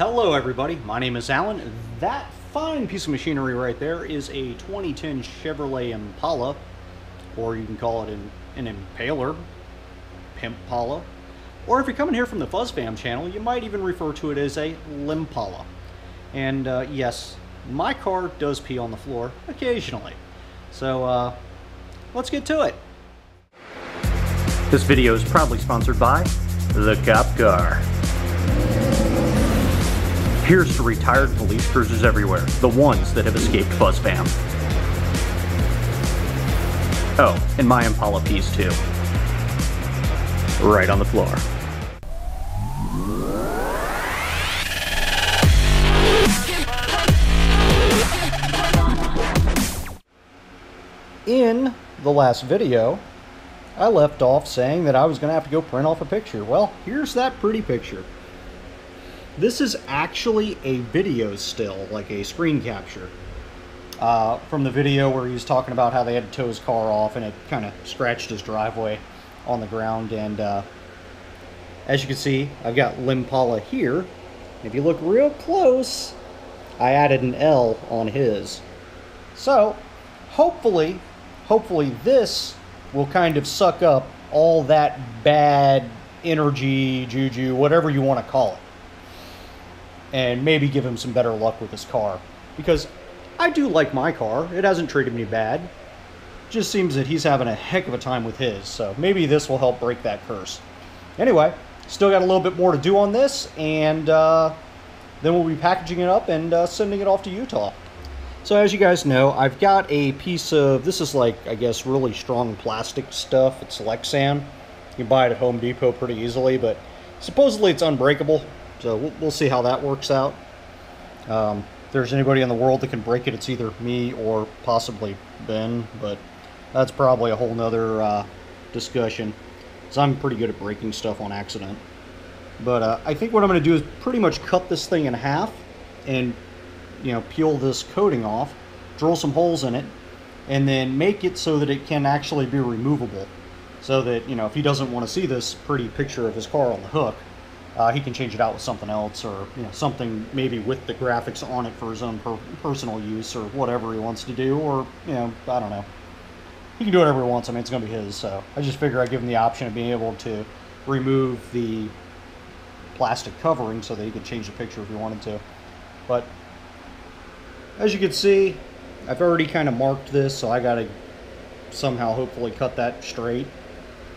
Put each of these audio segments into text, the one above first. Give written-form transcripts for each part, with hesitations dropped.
Hello everybody, my name is Alan. That fine piece of machinery right there is a 2010 Chevrolet Impala, or you can call it an Impaler, Pimpala, or if you're coming here from the FuzzFam channel, you might even refer to it as a Limpala. And yes, my car does pee on the floor occasionally. So let's get to it. This video is proudly sponsored by TheCopCar. Here's to retired police cruisers everywhere, the ones that have escaped FuzzFam. Oh, and my Impala pees too. Right on the floor. In the last video, I left off saying that I was going to have to go print off a picture. Well, here's that pretty picture. This is actually a video still, like a screen capture, from the video where he was talking about how they had to tow his car off and it kind of scratched his driveway on the ground. And as you can see, I've got Limpala here. If you look real close, I added an L on his. So hopefully this will kind of suck up all that bad energy, juju, whatever you want to call it, and maybe give him some better luck with his car. Because I do like my car. It hasn't treated me bad. Just seems that he's having a heck of a time with his. So maybe this will help break that curse. Anyway, still got a little bit more to do on this. And then we'll be packaging it up and sending it off to Utah. So as you guys know, I've got a piece of, this is like, I guess, really strong plastic stuff. It's Lexan. You can buy it at Home Depot pretty easily. But supposedly it's unbreakable. So we'll see how that works out. If there's anybody in the world that can break it, it's either me or possibly Ben, but that's probably a whole nother discussion, because I'm pretty good at breaking stuff on accident. But I think what I'm going to do is pretty much cut this thing in half and, you know, peel this coating off, drill some holes in it, and then make it so that it can actually be removable. So that, you know, if he doesn't want to see this pretty picture of his car on the hook, he can change it out with something else, or, you know, something maybe with the graphics on it for his own personal use, or whatever he wants to do, or, you know, I don't know. He can do whatever he wants. I mean, it's going to be his, so I just figure I'd give him the option of being able to remove the plastic covering so that he could change the picture if he wanted to. But as you can see, I've already kind of marked this, so I got to somehow hopefully cut that straight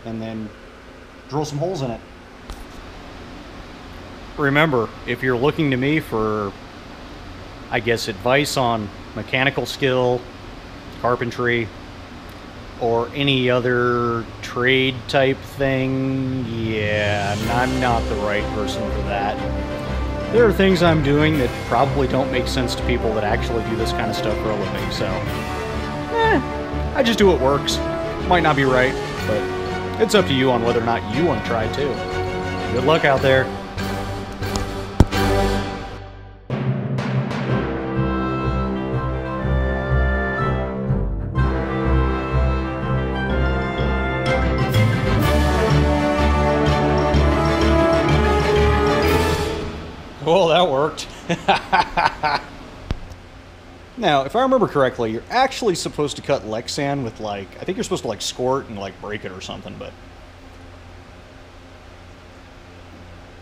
and then drill some holes in it. Remember, if you're looking to me for, I guess, advice on mechanical skill, carpentry, or any other trade type thing, yeah, I'm not the right person for that. There are things I'm doing that probably don't make sense to people that actually do this kind of stuff for a living, so I just do what works. Might not be right, but it's up to you on whether or not you want to try it too. Good luck out there. Well, that worked. Now, if I remember correctly, you're actually supposed to cut Lexan with, like, I think you're supposed to, like, squirt and, like, break it or something, but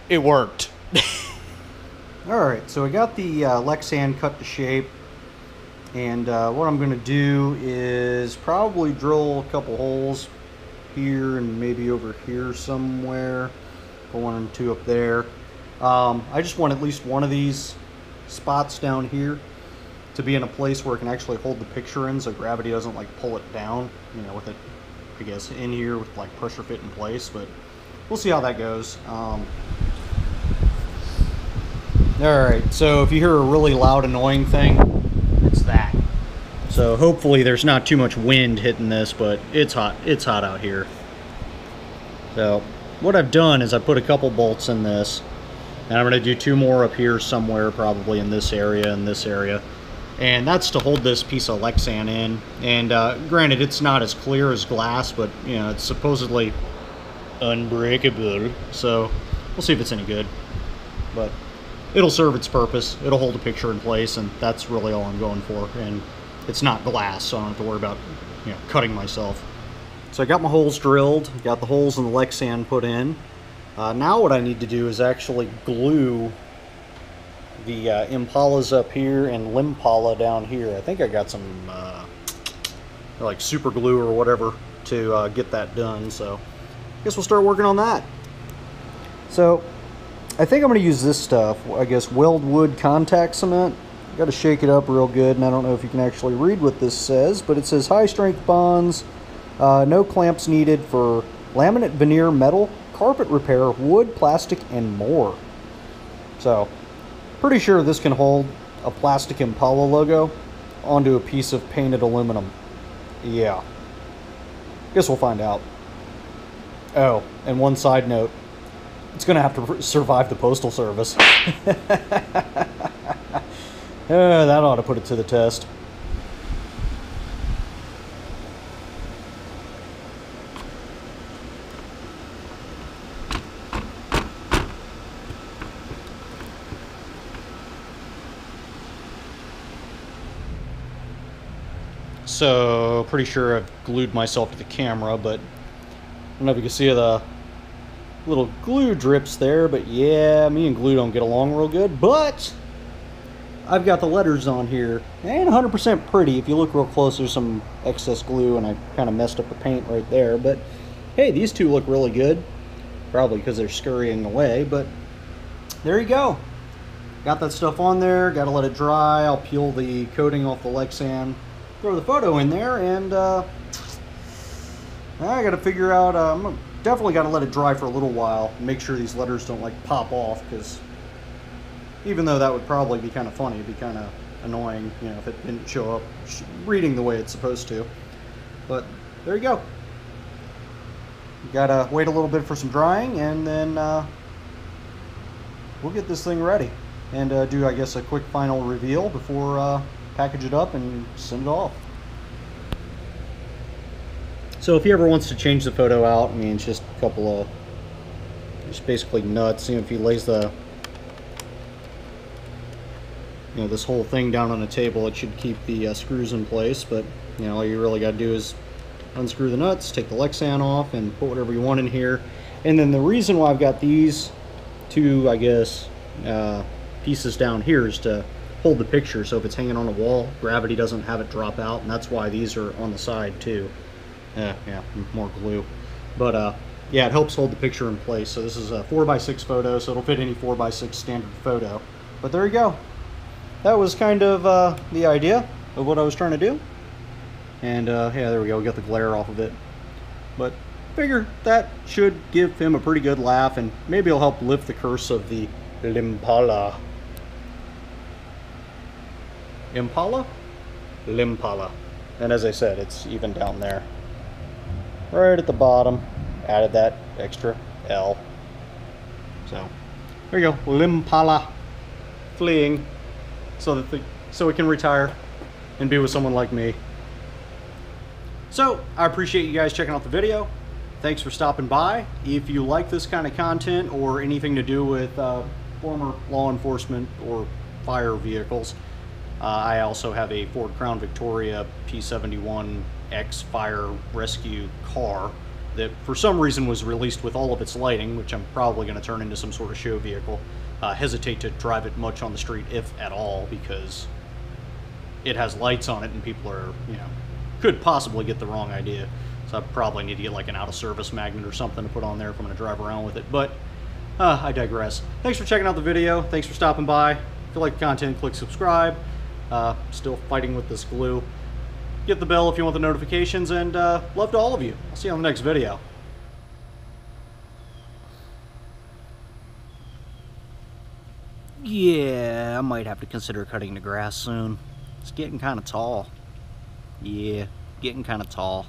it worked. Alright, so I got the Lexan cut to shape, and what I'm going to do is probably drill a couple holes here and maybe over here somewhere. Put one and two up there. I just want at least one of these spots down here to be in a place where it can actually hold the picture in, so gravity doesn't like pull it down, you know, with it, I guess, in here with like pressure fit in place, but we'll see how that goes. Alright, so if you hear a really loud annoying thing, it's that. So hopefully there's not too much wind hitting this, but it's hot out here. So what I've done is I put a couple bolts in this, and I'm going to do two more up here somewhere, probably in this area and this area. And that's to hold this piece of Lexan in. And granted, it's not as clear as glass, but, you know, it's supposedly unbreakable. So we'll see if it's any good. But it'll serve its purpose. It'll hold the picture in place, and that's really all I'm going for. And it's not glass, so I don't have to worry about, you know, cutting myself. So I got my holes drilled, got the holes in the Lexan put in. Now what I need to do is actually glue the Impalas up here and Limpala down here. I think I got some like super glue or whatever to get that done, so I guess we'll start working on that. So I think I'm going to use this stuff, I guess Weldwood contact cement. Got to shake it up real good, and I don't know if you can actually read what this says, but it says high strength bonds, no clamps needed for laminate, veneer, metal, carpet repair, wood, plastic, and more. So pretty sure this can hold a plastic Impala logo onto a piece of painted aluminum. Yeah. Guess we'll find out. Oh, and one side note. It's going to have to survive the Postal Service. That ought to put it to the test. So, pretty sure I've glued myself to the camera, but I don't know if you can see the little glue drips there, but yeah, me and glue don't get along real good, but I've got the letters on here, and 100% pretty. If you look real close, there's some excess glue, and I kind of messed up the paint right there, but hey, these two look really good, probably because they're scurrying away, but there you go. Got that stuff on there, got to let it dry. I'll peel the coating off the Lexan, throw the photo in there, and I got to figure out, I'm definitely got to let it dry for a little while, make sure these letters don't like pop off, because even though that would probably be kind of funny, it'd be kind of annoying, you know, if it didn't show up reading the way it's supposed to. But there you go. You gotta wait a little bit for some drying, and then we'll get this thing ready and do, I guess, a quick final reveal before package it up and send it off. So if he ever wants to change the photo out, I mean, it's just a couple of, just basically nuts. You know, if he lays the, you know, this whole thing down on a table, it should keep the screws in place. But, you know, all you really got to do is unscrew the nuts, take the Lexan off, and put whatever you want in here. And then the reason why I've got these two, I guess, pieces down here is to hold the picture. So if it's hanging on a wall, gravity doesn't have it drop out, and that's why these are on the side too. Yeah, more glue. But yeah, it helps hold the picture in place. So this is a 4x6 photo, so it'll fit any 4x6 standard photo. But there you go. That was kind of the idea of what I was trying to do. And yeah, there we go. We got the glare off of it. But figure that should give him a pretty good laugh, and maybe it'll help lift the curse of the Limpala. Impala? Limpala. And as I said, it's even down there. Right at the bottom. Added that extra L. So, there you go. Limpala. Fleeing. So it can retire and be with someone like me. So, I appreciate you guys checking out the video. Thanks for stopping by. If you like this kind of content or anything to do with former law enforcement or fire vehicles, I also have a Ford Crown Victoria P71X fire rescue car that for some reason was released with all of its lighting, which I'm probably going to turn into some sort of show vehicle. Hesitate to drive it much on the street, if at all, because it has lights on it and people are, you know, could possibly get the wrong idea. So I probably need to get like an out-of-service magnet or something to put on there if I'm going to drive around with it. But I digress. Thanks for checking out the video. Thanks for stopping by. If you like the content, click subscribe. Still fighting with this glue. Get the bell if you want the notifications, and love to all of you. I'll see you on the next video. Yeah, I might have to consider cutting the grass soon. It's getting kind of tall. Yeah, getting kind of tall.